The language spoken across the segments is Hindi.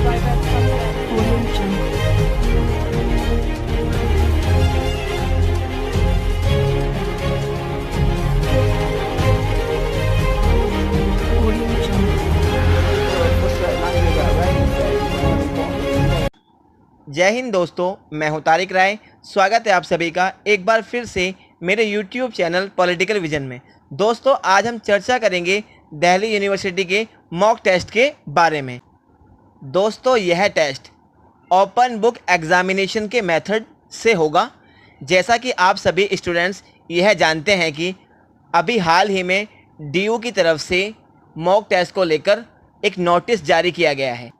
जय हिंद दोस्तों, मैं हूं तारिक राय। स्वागत है आप सभी का एक बार फिर से मेरे YouTube चैनल पॉलिटिकल विजन में। दोस्तों, आज हम चर्चा करेंगे दिल्ली यूनिवर्सिटी के मॉक टेस्ट के बारे में। दोस्तों, यह टेस्ट ओपन बुक एग्जामिनेशन के मेथड से होगा। जैसा कि आप सभी स्टूडेंट्स यह जानते हैं कि अभी हाल ही में DU की तरफ से मॉक टेस्ट को लेकर एक नोटिस जारी किया गया है।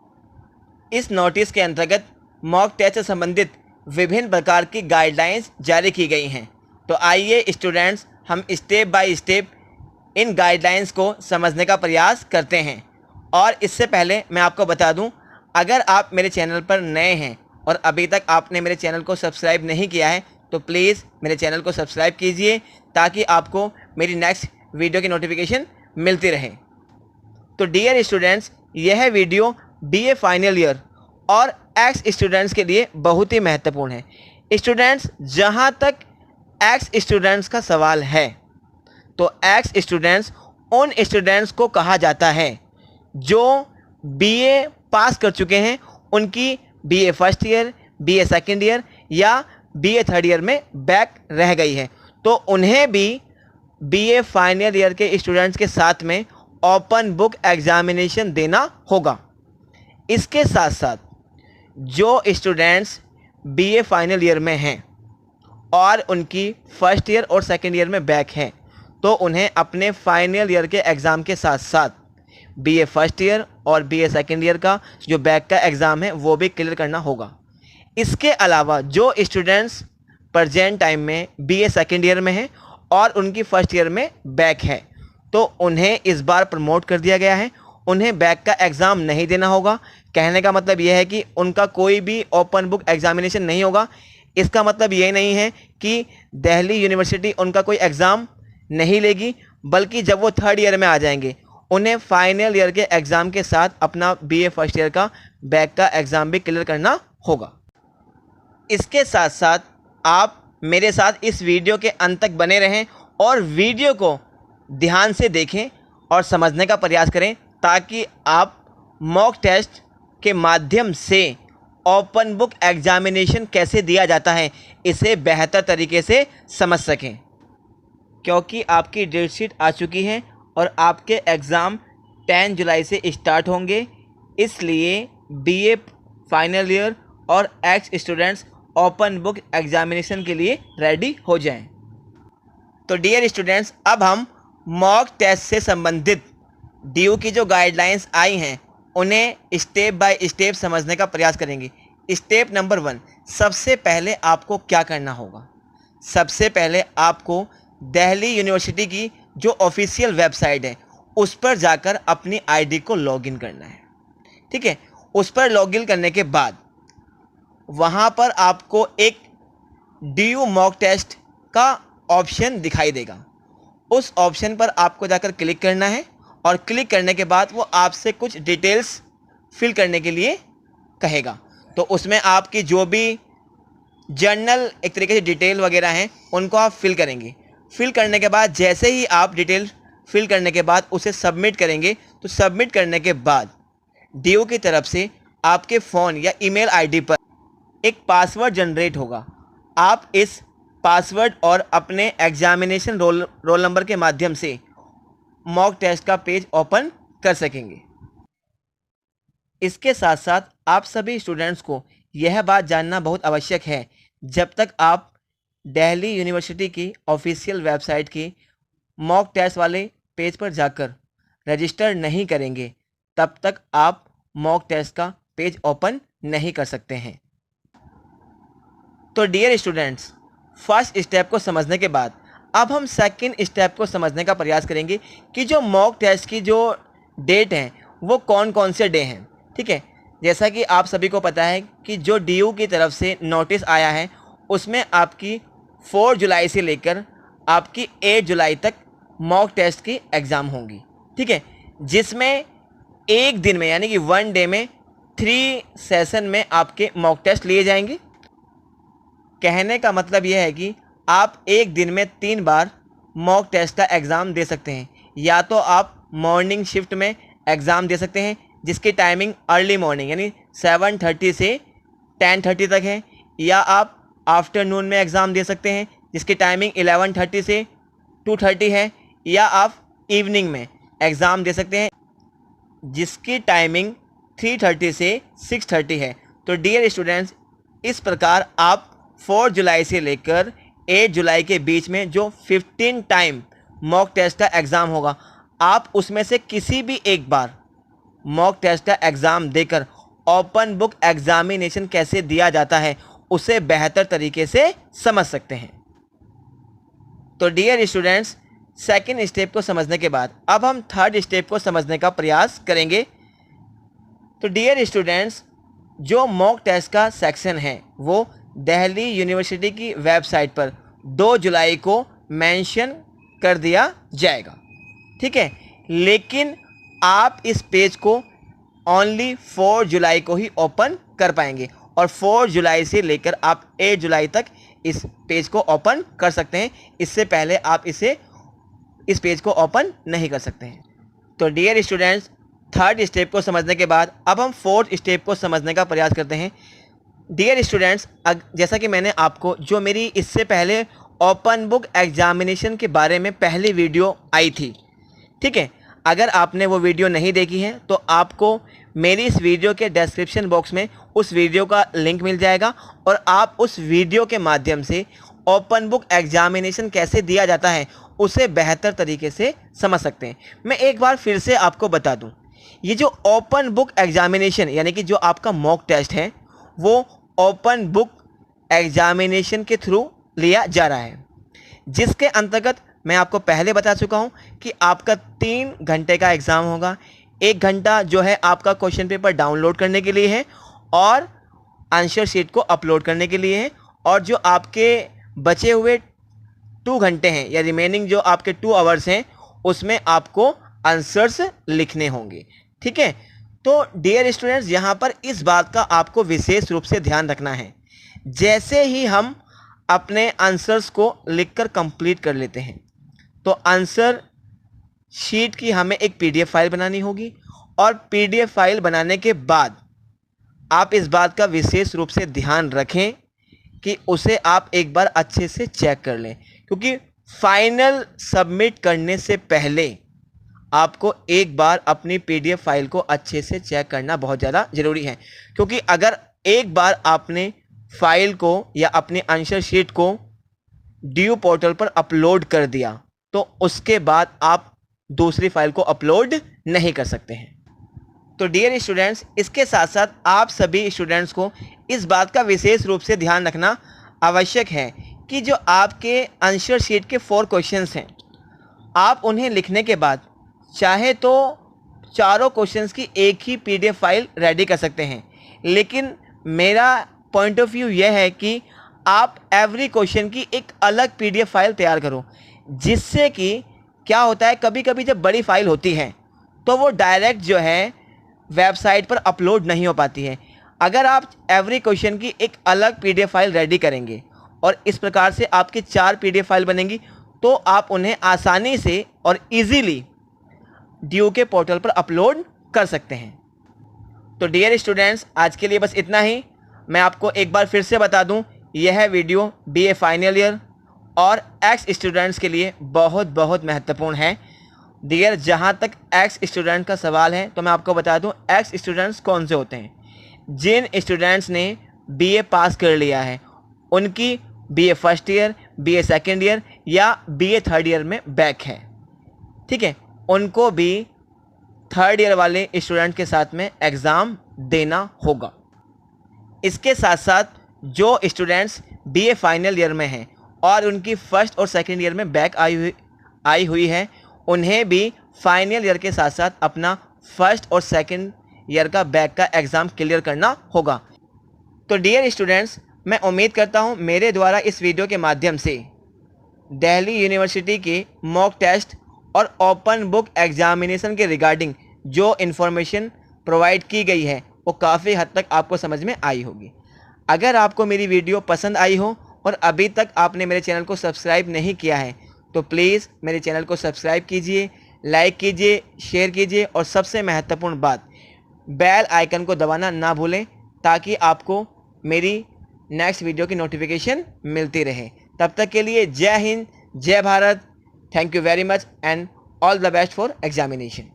इस नोटिस के अंतर्गत मॉक टेस्ट से संबंधित विभिन्न प्रकार की गाइडलाइंस जारी की गई हैं। तो आइए स्टूडेंट्स, हम step by step in guidelines को समझने का प्रयास करते हैं। और इससे पहले मैं आपको बता दूं, अगर आप मेरे चैनल पर नए हैं और अभी तक आपने मेरे चैनल को सब्सक्राइब नहीं किया है तो प्लीज़ मेरे चैनल को सब्सक्राइब कीजिए ताकि आपको मेरी नेक्स्ट वीडियो की नोटिफिकेशन मिलती रहे। तो डियर स्टूडेंट्स, यह वीडियो BA फाइनल ईयर और एक्स स्टूडेंट्स के लिए बहुत ही महत्वपूर्ण है। स्टूडेंट्स, जहां तक एक्स स्टूडेंट्स का सवाल है तो एक्स स्टूडेंट्स उन स्टूडेंट्स को कहा जाता है जो BA पास कर चुके हैं, उनकी BA first year, BA second year या BA थर्ड ईयर में बैक रह गई है, तो उन्हें भी BA फाइनल ईयर के स्टूडेंट्स के साथ में ओपन बुक एग्जामिनेशन देना होगा। इसके साथ साथ जो स्टूडेंट्स BA फाइनल ईयर में हैं और उनकी फर्स्ट ईयर और सेकेंड ईयर में बैक हैं, तो उन्हें अपने फाइनल ईयर के एग्ज़ाम के साथ साथ BA फर्स्ट ईयर और BA सेकेंड ईयर का जो बैक का एग्ज़ाम है वो भी क्लियर करना होगा। इसके अलावा जो स्टूडेंट्स प्रेजेंट टाइम में BA सेकेंड ईयर में हैं और उनकी फर्स्ट ईयर में बैक है, तो उन्हें इस बार प्रमोट कर दिया गया है, उन्हें बैक का एग्ज़ाम नहीं देना होगा। कहने का मतलब यह है कि उनका कोई भी ओपन बुक एग्जामिनेशन नहीं होगा। इसका मतलब ये नहीं है कि दिल्ली यूनिवर्सिटी उनका कोई एग्ज़ाम नहीं लेगी, बल्कि जब वो थर्ड ईयर में आ जाएंगे उन्हें फाइनल ईयर के एग्ज़ाम के साथ अपना BA फर्स्ट ईयर का बैक का एग्ज़ाम भी क्लियर करना होगा। इसके साथ साथ आप मेरे साथ इस वीडियो के अंत तक बने रहें और वीडियो को ध्यान से देखें और समझने का प्रयास करें ताकि आप मॉक टेस्ट के माध्यम से ओपन बुक एग्जामिनेशन कैसे दिया जाता है इसे बेहतर तरीके से समझ सकें। क्योंकि आपकी डेट शीट आ चुकी है और आपके एग्ज़ाम 10 जुलाई से स्टार्ट होंगे, इसलिए BA फाइनल ईयर और x students open book examination के लिए रेडी हो जाएं। तो डियर स्टूडेंट्स, अब हम मॉक टेस्ट से संबंधित DU की जो गाइडलाइंस आई हैं उन्हें स्टेप बाय स्टेप समझने का प्रयास करेंगे। स्टेप नंबर 1, सबसे पहले आपको क्या करना होगा? सबसे पहले आपको दिल्ली यूनिवर्सिटी की जो ऑफिशियल वेबसाइट है उस पर जाकर अपनी ID को लॉगिन करना है। ठीक है, उस पर लॉगिन करने के बाद वहाँ पर आपको एक DU मॉक टेस्ट का ऑप्शन दिखाई देगा। उस ऑप्शन पर आपको जाकर क्लिक करना है और क्लिक करने के बाद वो आपसे कुछ डिटेल्स फिल करने के लिए कहेगा। तो उसमें आपकी जो भी जर्नल एक तरीके से डिटेल वगैरह हैं उनको आप फिल करेंगे। फिल करने के बाद जैसे ही आप डिटेल फिल करने के बाद उसे सबमिट करेंगे, तो सबमिट करने के बाद DU की तरफ से आपके फ़ोन या ईमेल ID पर एक पासवर्ड जनरेट होगा। आप इस पासवर्ड और अपने एग्जामिनेशन रोल नंबर के माध्यम से मॉक टेस्ट का पेज ओपन कर सकेंगे। इसके साथ साथ आप सभी स्टूडेंट्स को यह बात जानना बहुत आवश्यक है, जब तक आप दिल्ली यूनिवर्सिटी की ऑफिशियल वेबसाइट की मॉक टेस्ट वाले पेज पर जाकर रजिस्टर नहीं करेंगे तब तक आप मॉक टेस्ट का पेज ओपन नहीं कर सकते हैं। तो डियर स्टूडेंट्स, फर्स्ट स्टेप को समझने के बाद अब हम सेकंड स्टेप को समझने का प्रयास करेंगे कि जो मॉक टेस्ट की जो डेट हैं वो कौन कौन से डे हैं। ठीक है, जैसा कि आप सभी को पता है कि जो DU की तरफ से नोटिस आया है उसमें आपकी 4 जुलाई से लेकर आपकी 8 जुलाई तक मॉक टेस्ट की एग्ज़ाम होंगी। ठीक है, जिसमें एक दिन में यानी कि 1 डे में 3 सेशन में आपके मॉक टेस्ट लिए जाएंगे। कहने का मतलब यह है कि आप एक दिन में 3 बार मॉक टेस्ट का एग्ज़ाम दे सकते हैं। या तो आप मॉर्निंग शिफ्ट में एग्ज़ाम दे सकते हैं जिसकी टाइमिंग अर्ली मॉर्निंग यानी 7:30 से 10:30 तक है, या आप आफ्टरनून में एग्ज़ाम दे सकते हैं जिसकी टाइमिंग 11:30 से 2:30 है, या आप इवनिंग में एग्ज़ाम दे सकते हैं जिसकी टाइमिंग 3:30 से 6:30 है। तो डियर स्टूडेंट्स, इस प्रकार आप 4 जुलाई से लेकर 8 जुलाई के बीच में जो 15 टाइम मॉक टेस्ट का एग्ज़ाम होगा, आप उसमें से किसी भी एक बार मॉक टेस्ट का एग्ज़ाम देकर ओपन बुक एग्जामिनेशन कैसे दिया जाता है उसे बेहतर तरीके से समझ सकते हैं। तो डियर स्टूडेंट्स, सेकेंड स्टेप को समझने के बाद अब हम थर्ड स्टेप को समझने का प्रयास करेंगे। तो डियर स्टूडेंट्स, जो मॉक टेस्ट का सेक्शन है वो दिल्ली यूनिवर्सिटी की वेबसाइट पर 2 जुलाई को मेंशन कर दिया जाएगा, ठीक है। लेकिन आप इस पेज को ओनली 4 जुलाई को ही ओपन कर पाएंगे और 4 जुलाई से लेकर आप 8 जुलाई तक इस पेज को ओपन कर सकते हैं। इससे पहले आप इस पेज को ओपन नहीं कर सकते हैं। तो डियर स्टूडेंट्स, थर्ड स्टेप को समझने के बाद अब हम फोर्थ स्टेप को समझने का प्रयास करते हैं। डियर स्टूडेंट्स, जैसा कि मैंने आपको जो मेरी इससे पहले ओपन बुक एग्जामिनेशन के बारे में पहली वीडियो आई थी, ठीक है, अगर आपने वो वीडियो नहीं देखी है तो आपको मेरी इस वीडियो के डिस्क्रिप्शन बॉक्स में उस वीडियो का लिंक मिल जाएगा और आप उस वीडियो के माध्यम से ओपन बुक एग्जामिनेशन कैसे दिया जाता है उसे बेहतर तरीके से समझ सकते हैं। मैं एक बार फिर से आपको बता दूं, ये जो ओपन बुक एग्जामिनेशन यानी कि जो आपका मॉक टेस्ट है वो ओपन बुक एग्जामिनेशन के थ्रू लिया जा रहा है, जिसके अंतर्गत मैं आपको पहले बता चुका हूं कि आपका 3 घंटे का एग्ज़ाम होगा। 1 घंटा जो है आपका क्वेश्चन पेपर डाउनलोड करने के लिए है और आंसर शीट को अपलोड करने के लिए है, और जो आपके बचे हुए 2 घंटे हैं या रिमेनिंग जो आपके 2 आवर्स हैं उसमें आपको आंसर्स लिखने होंगे, ठीक है। तो डियर स्टूडेंट्स, यहाँ पर इस बात का आपको विशेष रूप से ध्यान रखना है, जैसे ही हम अपने आंसर्स को लिखकर कंप्लीट कर लेते हैं तो आंसर शीट की हमें एक पीडीएफ फाइल बनानी होगी, और पीडीएफ फाइल बनाने के बाद आप इस बात का विशेष रूप से ध्यान रखें कि उसे आप एक बार अच्छे से चेक कर लें, क्योंकि फाइनल सबमिट करने से पहले आपको एक बार अपनी पीडीएफ फाइल को अच्छे से चेक करना बहुत ज़्यादा ज़रूरी है। क्योंकि अगर एक बार आपने फाइल को या अपने आंसर शीट को ड्यू पोर्टल पर अपलोड कर दिया तो उसके बाद आप दूसरी फाइल को अपलोड नहीं कर सकते हैं। तो डियर स्टूडेंट्स, इसके साथ साथ आप सभी स्टूडेंट्स को इस बात का विशेष रूप से ध्यान रखना आवश्यक है कि जो आपके आंसर शीट के 4 क्वेश्चंस हैं, आप उन्हें लिखने के बाद चाहे तो चारों क्वेश्चंस की एक ही पीडीएफ फाइल रेडी कर सकते हैं, लेकिन मेरा पॉइंट ऑफ व्यू यह है कि आप एवरी क्वेश्चन की एक अलग पीडीएफ फाइल तैयार करो, जिससे कि क्या होता है, कभी कभी जब बड़ी फाइल होती है तो वो डायरेक्ट जो है वेबसाइट पर अपलोड नहीं हो पाती है। अगर आप एवरी क्वेश्चन की एक अलग पीडीएफ फाइल रेडी करेंगे और इस प्रकार से आपकी 4 पीडीएफ फाइल बनेंगी तो आप उन्हें आसानी से और इजीली ड्यू के पोर्टल पर अपलोड कर सकते हैं। तो डियर स्टूडेंट्स, आज के लिए बस इतना ही। मैं आपको एक बार फिर से बता दूं, यह वीडियो बीए फाइनल ईयर और एक्स स्टूडेंट्स के लिए बहुत बहुत महत्वपूर्ण है। डियर, जहां तक एक्स स्टूडेंट का सवाल है तो मैं आपको बता दूं, एक्स स्टूडेंट्स कौन से होते हैं? जिन स्टूडेंट्स ने बीए पास कर लिया है, उनकी BA first year, BA second year या बीए थर्ड ईयर में बैक है, ठीक है, उनको भी थर्ड ईयर वाले स्टूडेंट के साथ में एग्ज़ाम देना होगा। इसके साथ साथ जो स्टूडेंट्स बीए फाइनल ईयर में हैं और उनकी फर्स्ट और सेकेंड ईयर में बैक आई हुई है, उन्हें भी फाइनल ईयर के साथ साथ अपना फर्स्ट और सेकेंड ईयर का बैक का एग्ज़ाम क्लियर करना होगा। तो डियर स्टूडेंट्स, मैं उम्मीद करता हूँ मेरे द्वारा इस वीडियो के माध्यम से दिल्ली यूनिवर्सिटी के मॉक टेस्ट और ओपन बुक एग्जामिनेशन के रिगार्डिंग जो इन्फॉर्मेशन प्रोवाइड की गई है वो काफ़ी हद तक आपको समझ में आई होगी। अगर आपको मेरी वीडियो पसंद आई हो और अभी तक आपने मेरे चैनल को सब्सक्राइब नहीं किया है तो प्लीज़ मेरे चैनल को सब्सक्राइब कीजिए, लाइक कीजिए, शेयर कीजिए और सबसे महत्वपूर्ण बात, बेल आइकन को दबाना ना भूलें ताकि आपको मेरी नेक्स्ट वीडियो की नोटिफिकेशन मिलती रहे। तब तक के लिए जय हिंद, जय Bharat. Thank you very much and all the best for examination.